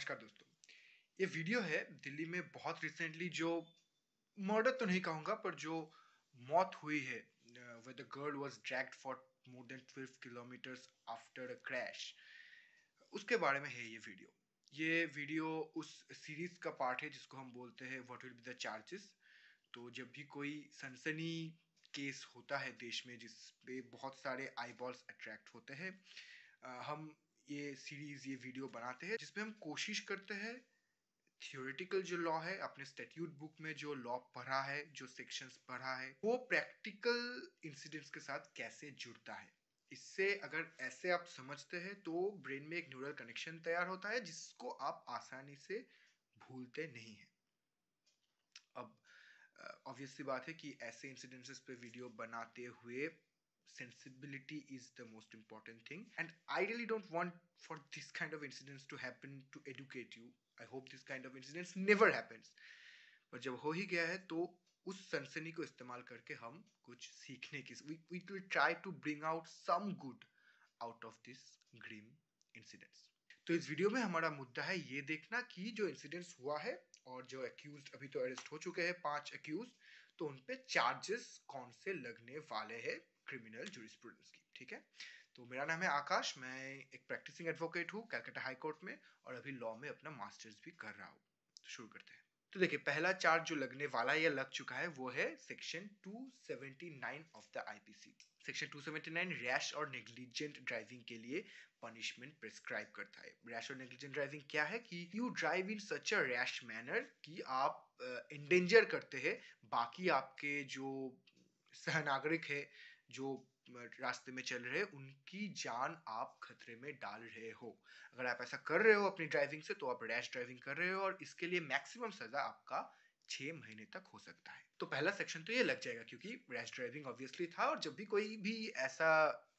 नमस्कार दोस्तों। ये वीडियो है दिल्ली में बहुत रिसेंटली जो मर्डर तो नहीं कहूँगा पर जो मौत हुई है where the girl was dragged for more than 12 kilometers after a crash, उसके बारे में है ये वीडियो उस सीरीज का पार्ट है जिसको हम बोलते हैं what will be the charges. तो जब भी कोई सनसनी केस होता है देश में जिस पे बहुत सारे आईबॉल्स अट्रैक्ट होते हैं, हम ये वीडियो बनाते हैं जिसमें हम कोशिश करते हैं थियोरेटिकल जो लॉ है, आपने स्टैट्यूट बुक में जो लॉ पढ़ा है, जो सेक्शंस पढ़ा है, वो प्रैक्टिकल इंसिडेंट्स के साथ कैसे जुड़ता है। इससे अगर ऐसे आप समझते हैं तो ब्रेन में एक न्यूरल कनेक्शन तैयार होता है जिसको आप आसानी से भूलते नहीं हैं। अब ऑब्वियस सी बात है कि ऐसे इंसिडेंसेस पे वीडियो बनाते हुए sensibility is the most important thing, and I really don't want for this kind of incidents to happen to educate you. I hope this kind of incidents never happens, पर जब हो ही गया है तो उस सनसनी को इस्तेमाल करके हम कुछ सीखने की we will try to bring out some good out of this grim incidents. तो इस वीडियो में हमारा मुद्दा है ये देखना कि जो इंसिडेंट्स हुआ है और जो एक्यूज्ड अभी तो अरेस्ट हो चुके हैं 5 एक्यूज, तो उन पे चार्जेस कौन से लगने वाले हैं क्रिमिनल जूरिस्प्रूडेंस की। ठीक है, तो मेरा नाम है आकाश, मैं एक प्रैक्टिसिंग एडवोकेट हूँ कलकत्ता हाई कोर्ट में और अभी लॉ में अपना मास्टर्स भी कर रहा हूँ। तो शुरू करते हैं। तो देखिए, पहला चार्ज जो लगने वाला है या लग चुका है वो है section 279 of the IPC. Section 279 rash और नेग्लिजेंट ड्राइविंग के लिए पनिशमेंट प्रिस्क्राइब करता है। रैश और नेग्लिजेंट ड्राइविंग क्या है कि you drive in such a rash manner कि आप एंडेंजर करते हैं बाकी आपके जो सहनागरिक है, जो रास्ते में चल रहे हैं, उनकी जान आप खतरे में डाल रहे हो। अगर आप ऐसा कर रहे हो अपनी ड्राइविंग से तो आप रैश ड्राइविंग कर रहे हो और इसके लिए मैक्सिमम सजा आपका 6 महीने तक हो सकता है। तो पहला सेक्शन तो ये लग जाएगा क्योंकि रैश ड्राइविंग ऑब्वियसली था और जब भी कोई भी ऐसा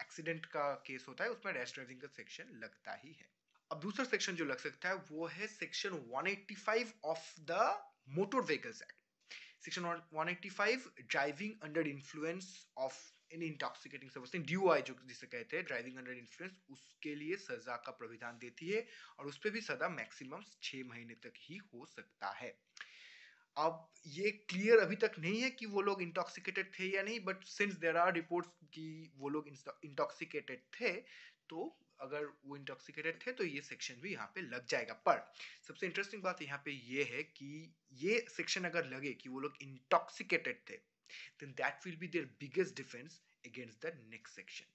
एक्सीडेंट का केस होता है उसमें रैश ड्राइविंग का सेक्शन लगता ही है। अब दूसरा सेक्शन जो लग सकता है वो है section 185 of the motor vehicles act. Section 185 driving under influence of any intoxicating substance, DUI जो जिसे कहते हैं, ड्राइविंग अंडर इन्फ्लुएंस, उसके लिए सजा का प्रावधान देती है और उस पर भी सजा मैक्सिमम 6 महीने तक ही हो सकता है। अब ये क्लियर अभी तक नहीं है कि वो लोग इंटॉक्सिकेटेड थे या नहीं, but since there are reports कि वो लोग इंटॉक्सिकेटेड थे, तो अगर वो इंटॉक्सिकेटेड थे तो ये सेक्शन भी यहाँ पे लग जाएगा। पर सबसे इंटरेस्टिंग बात यहाँ पे ये है कि ये सेक्शन अगर लगे कि वो लोग इंटॉक्सिकेटेड थे, then that will be their biggest defense against the next section,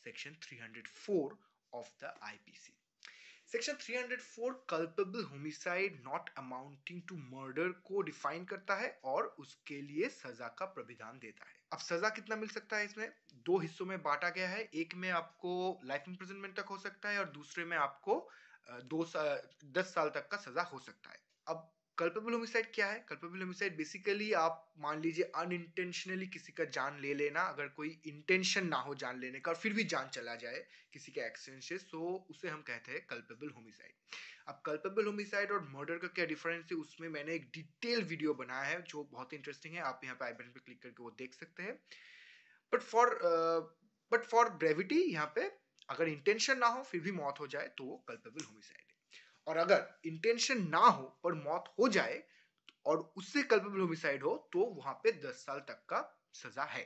section 304 of the IPC. Section 304 culpable homicide not amounting to murder को डिफाइन करता है और उसके लिए सजा का प्रावधान देता है। अब सजा कितना मिल सकता है, इसमें दो हिस्सों में बांटा गया है। एक में आपको लाइफ इंप्रिजनमेंट तक हो सकता है और दूसरे में आपको 10 साल तक का सजा हो सकता है। अब कल्पेबल होमिसाइड क्या है? कल्पेबल होमिसाइड बेसिकली आप मान लीजिए अनइंटेंशनली किसी का जान ले लेना, अगर कोई इंटेंशन ना हो जान लेने का और फिर भी जान चला जाए किसी के एक्सीडेंट से, तो उसे हम कहते हैं कल्पेबल होमिसाइड। अब कल्पेबल होमिसाइड और मर्डर का क्या डिफरेंस है, उसमें मैंने एक डिटेल वीडियो बनाया है जो बहुत इंटरेस्टिंग है, आप यहाँ पे आई बटन पे क्लिक करके वो देख सकते हैं। बट फॉर ब्रेविटी यहाँ पे अगर इंटेंशन ना हो फिर भी मौत हो जाए तो वो कल्पेबल होमिसाइड है, और अगर इंटेंशन ना हो पर मौत हो जाए और उससे कल्पेबल होमिसाइड हो तो वहां पे 10 साल तक का सजा है।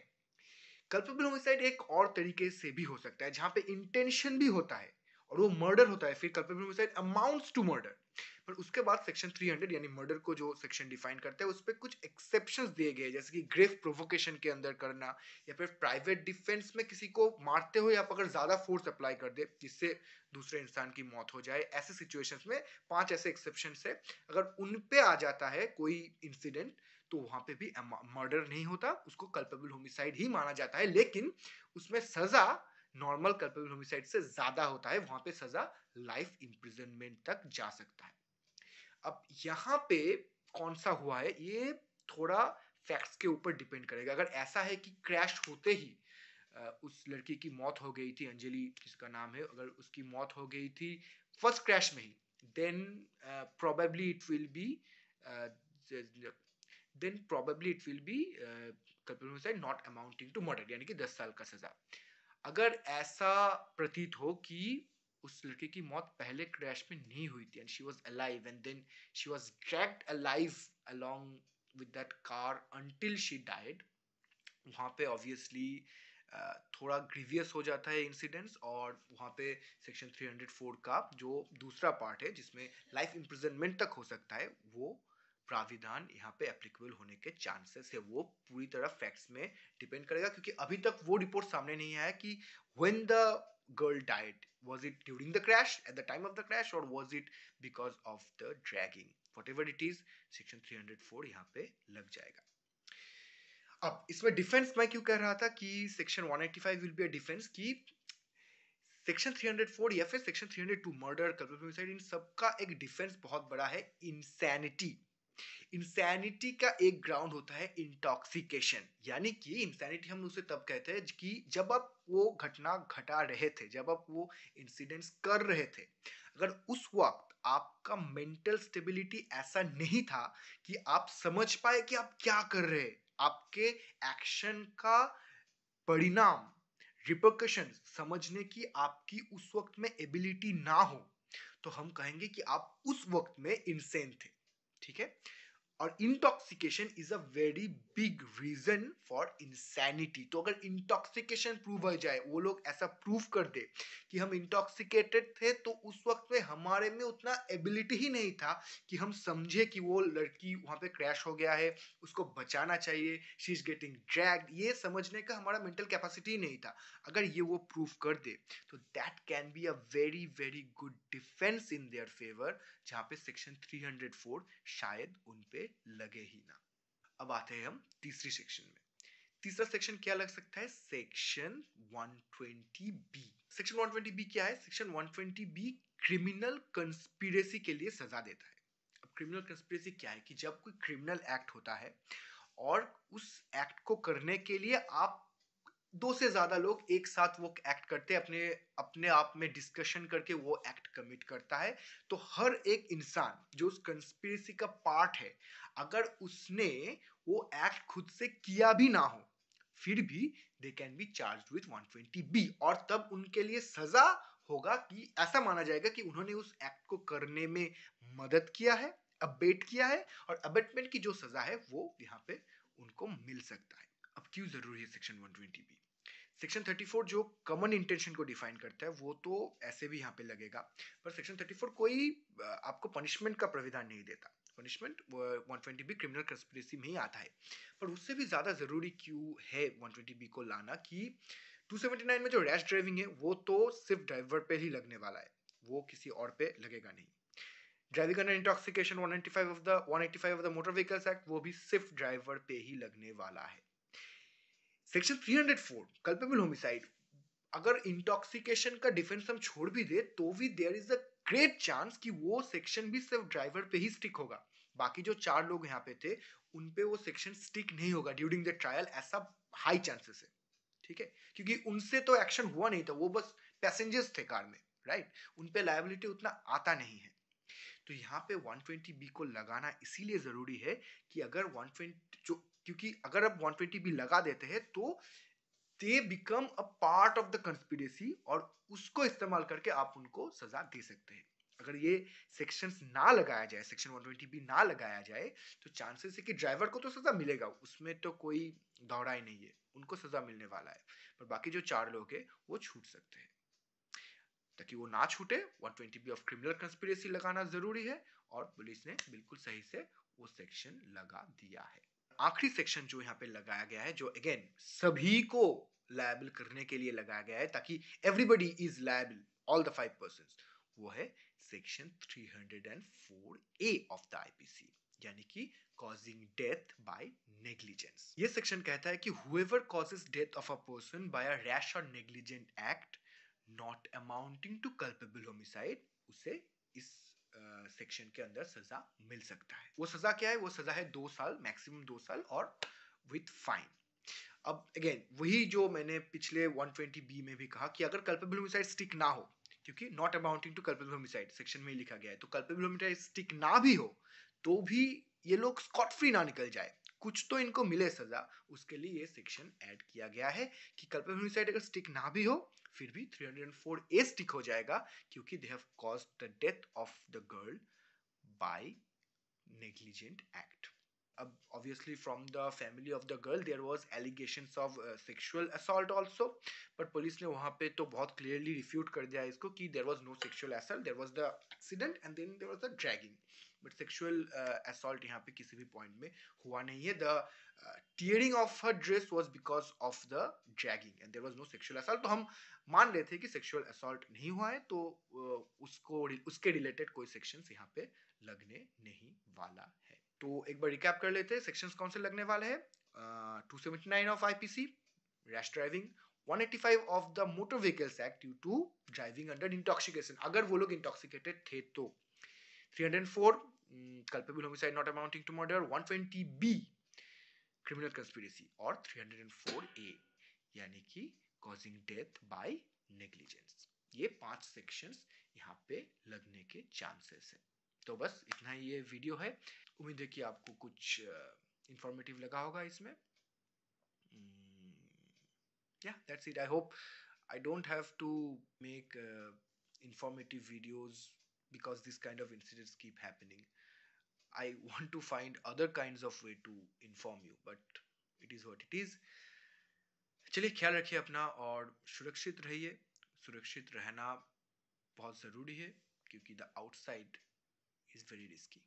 कल्पेबल होमिसाइड एक और तरीके से भी हो सकता है जहां पे इंटेंशन भी होता है और वो मर्डर होता है, फिर culpable homicide amounts to murder. पर उसके बाद सेक्शन 300 यानी मर्डर को जो सेक्शन डिफाइन करता है उस पर कुछ एक्सेप्शंस दिए गए, जैसे कि ग्रेव प्रोवोकेशन के अंदर करना या फिर प्राइवेट डिफेंस में किसी को मारते हुए आप अगर ज्यादा फोर्स अप्लाई कर दे जिससे दूसरे इंसान की मौत हो जाए, ऐसे सिचुएशंस में 5 ऐसे एक्सेप्शंस है। अगर उन पे आ जाता है कोई इंसिडेंट तो वहां पे भी मर्डर नहीं होता, उसको कल्पेबल होमिसाइड ही माना जाता है, लेकिन उसमें सजा नॉर्मल कल्पेबल होमिसाइड से ज्यादा होता है, वहां पे सजा लाइफ इंप्रिजनमेंट तक जा सकता है। अब यहाँ पे कौन सा हुआ है ये थोड़ा फैक्ट्स के ऊपर डिपेंड करेगा। अगर ऐसा है कि क्रैश होते ही उस लड़की की मौत हो गई थी, अंजलि जिसका नाम है, अगर उसकी मौत हो गई थी फर्स्ट क्रैश में ही, then probably it will be culpable homicide not amounting to murder, यानी कि 10 साल का सजा। अगर ऐसा प्रतीत हो कि उस लड़के की मौत पहले क्रैश में नहीं हुई थी, and she was alive, and then she was dragged alive along with that car until she died. वहाँ पे ऑब्वियसली थोड़ा ग्रीवियस हो जाता है इंसिडेंट्स, और वहाँ पे सेक्शन 304 का जो दूसरा पार्ट है जिसमें लाइफ इम्प्रिजनमेंट तक हो सकता है, वो प्राविधान यहाँ पे एप्लीकेबल होने के चांसेस है। वो पूरी तरह फैक्ट्स में डिपेंड करेगा, क्योंकि अभी तक वो रिपोर्ट सामने नहीं आया कि when the girl died, was it during the crash, at the time of the crash, or was it because of the dragging? Whatever it is, section 304 यहाँ पे लग जाएगा। अब इसमें डिफेंस मैं क्यों कह रहा था कि section 185 will be a defence, कि सेक्शन 304 या फिर सेक्शन 302 मर्डर, कल्पना होमिसाइड, इन सब का एक डिफेंस बहुत बड़ा है, इंसैनिटी। इंसैनिटी का एक ग्राउंड होता है इंटॉक्सिकेशन, यानी कि इंसैनिटी हम उसे तब कहते हैं कि जब आप वो घटना घटा रहे थे, जब आप वो इंसिडेंट्स कर रहे थे, अगर उस वक्त आपका मेंटल स्टेबिलिटी ऐसा नहीं था कि आप समझ पाए कि आप क्या कर रहे हैं, आपके एक्शन का परिणाम, रिपरकशन समझने की आपकी उस वक्त में एबिलिटी ना हो, तो हम कहेंगे कि आप उस वक्त में इंसेन थे। ठीक है, और intoxication is a very big reason for insanity. तो अगर इंटॉक्सिकेशन प्रूव हो जाए, वो लोग ऐसा प्रूव कर दे कि हम इंटॉक्सिकेटेड थे, तो उस वक्त में हमारे में उतना एबिलिटी ही नहीं था कि हम समझे कि वो लड़की वहां पे क्रैश हो गया है, उसको बचाना चाहिए, शी इज गेटिंग ड्रैग्ड, ये समझने का हमारा मेंटल कैपेसिटी ही नहीं था। अगर ये वो प्रूव कर दे, तो that can be a very very good defence in their favour, जहां पे सेक्शन 304 शायद उन पे लगे ही ना। अब आते हैं हम तीसरी सेक्शन में। तीसरा सेक्शन क्या लग सकता है? Section 120 B. सेक्शन 120 बी क्या है? सेक्शन 120 बी क्रिमिनल कंस्पिरेसी के लिए सजा देता है। अब क्रिमिनल कंस्पिरेसी क्या है? कि जब कोई क्रिमिनल एक्ट होता है और उस एक्ट को करने के लिए आप दो से ज्यादा लोग एक साथ वो एक्ट करते हैं, अपने अपने आप में डिस्कशन करके वो एक्ट कमिट करता है, तो हर एक इंसान जो उस कंस्पिरेसी का पार्ट है, अगर उसने वो एक्ट खुद से किया भी ना हो, फिर भी they can be charged with 120 B, और तब उनके लिए सजा होगा कि ऐसा माना जाएगा कि उन्होंने उस एक्ट को करने में मदद किया है, अबेट किया है, और अबेटमेंट की जो सजा है वो यहाँ पे उनको मिल सकता है। अब क्यों जरूरी है सेक्शन 120 बी? सेक्शन 34 जो कॉमन इंटेंशन को डिफाइन करता है, वो तो ऐसे भी यहाँ पे लगेगा, पर सेक्शन 34 कोई आपको पनिशमेंट का प्राविधान नहीं देता। पनिशमेंट 120 बी क्रिमिनल कंस्पिरेसी में ही आता है, पर उससे भी ज्यादा जरूरी क्यों है 120 बी को लाना, कि 279 में जो रैश ड्राइविंग है वो तो सिर्फ ड्राइवर पे ही लगने वाला है, वो किसी और पे लगेगा नहीं। Driving under intoxication 185 of the motor vehicles act, वो भी सिर्फ ड्राइवर पे ही लगने वाला है। सेक्शन 304 कल्पेबल होमिसाइड, अगर इंटॉक्सिकेशन का डिफेंस हम छोड़ भी दे, तो भी there is a great chance कि वो सेक्शन भी सिर्फ ड्राइवर पे ही स्टिक होगा। बाकी जो चार लोग यहाँ पे थे, उन पे वो सेक्शन स्टिक नहीं होगा ड्यूरिंग द ट्रायल, ऐसा हाई चांसेस है। ठीक है, क्योंकि उनसे तो एक्शन हुआ नहीं था, वो बस पैसेंजर्स थे कार में, राइट? उन पे लायबिलिटी उतना आता नहीं है। तो यहाँ पे 120 बी को लगाना इसीलिए जरूरी है कि अगर 120 जो, क्योंकि अगर आप 120 बी लगा देते हैं तो they become a part of the conspiracy, और उसको इस्तेमाल करके आप उनको सजा दे सकते हैं। अगर ये सेक्शंस ना लगाया जाए, सेक्शन 120 बी ना लगाया जाए, तो चांसेस है कि ड्राइवर को तो सजा मिलेगा, उसमें तो कोई दौड़ा ही नहीं है, उनको सजा मिलने वाला है, पर बाकी जो चार लोग हैं वो छूट सकते हैं। ताकि वो ना छूटे, 120 बी ऑफ क्रिमिनल कंस्पिरेसी लगाना जरूरी है, और पुलिस ने बिल्कुल सही से वो सेक्शन लगा दिया है। आखिरी सेक्शन जो यहाँ पे लगाया गया है, जो अगेन सभी को लायबल करने के लिए लगाया गया है, ताकि everybody is liable, all the 5 persons, वो है section 304 A of the IPC, यानी कि causing death by negligence। ये सेक्शन कहता है कि whoever causes death of a person by a rash or negligent act not amounting to culpable homicide, उसे इस सेक्शन के अंदर सजा मिल सकता है। वो सजा क्या है? वो सजा है 2 साल, मैक्सिमम 2 साल, और विथ फाइन। अब अगेन वही जो मैंने पिछले 120 बी में भी कहा कि अगर कल्पेबल होमिसाइड स्टिक ना हो, क्योंकि not amounting to culpable homicide section में ही लिखा गया है, तो कल्पेबल होमिसाइड स्टिक ना भी हो, तो भी ये लोग स्कॉट फ्री ना निकल जाए, कुछ तो इनको मिले सजा, उसके लिए ये सेक्शन ऐड किया गया है कि कल्पेबल होमिसाइड अगर स्टिक ना भी हो, फिर भी 304A स्टिक हो जाएगा क्योंकि they have caused the death of the girl by negligent act. Obviously from the family of the girl there was allegations of sexual assault also, but police ने वहाँ पे तो बहुत clearly refute कर दिया इसको कि there was no sexual assault, there was the accident and then there was the dragging, but sexual assault यहाँ पे किसी भी point में हुआ नहीं है. The tearing of her dress was because of the dragging and there was no sexual assault. तो हम मान रहे थे कि sexual assault नहीं हुआ है, तो उसके related कोई sections यहाँ पे लगने नहीं वाला है. तो एक बार रिकैप कर लेते हैं सेक्शंस कौन से लगने वाले हैं. 279 of IPC rash driving, 185 of the motor vehicles act due to driving under intoxication, अगर वो लोग इंटॉक्सिकेटेड थे तो, 304 culpable homicide not amounting to murder, 120B criminal conspiracy और 304A यानी कि causing death by negligence. ये 5 सेक्शंस यहाँ पे लगने के चांसेस है. तो बस इतना ही ये वीडियो है. उम्मीद है कि आपको कुछ इंफॉर्मेटिव लगा होगा इसमें. Yeah, that's it. I hope I don't have to make informative videos because this kind of incidents keep happening. I want to find other kinds of way to inform you, but it is what it is. चलिए ख्याल रखिए अपना और सुरक्षित रहिए. सुरक्षित रहना बहुत ज़रूरी है क्योंकि the outside is very risky.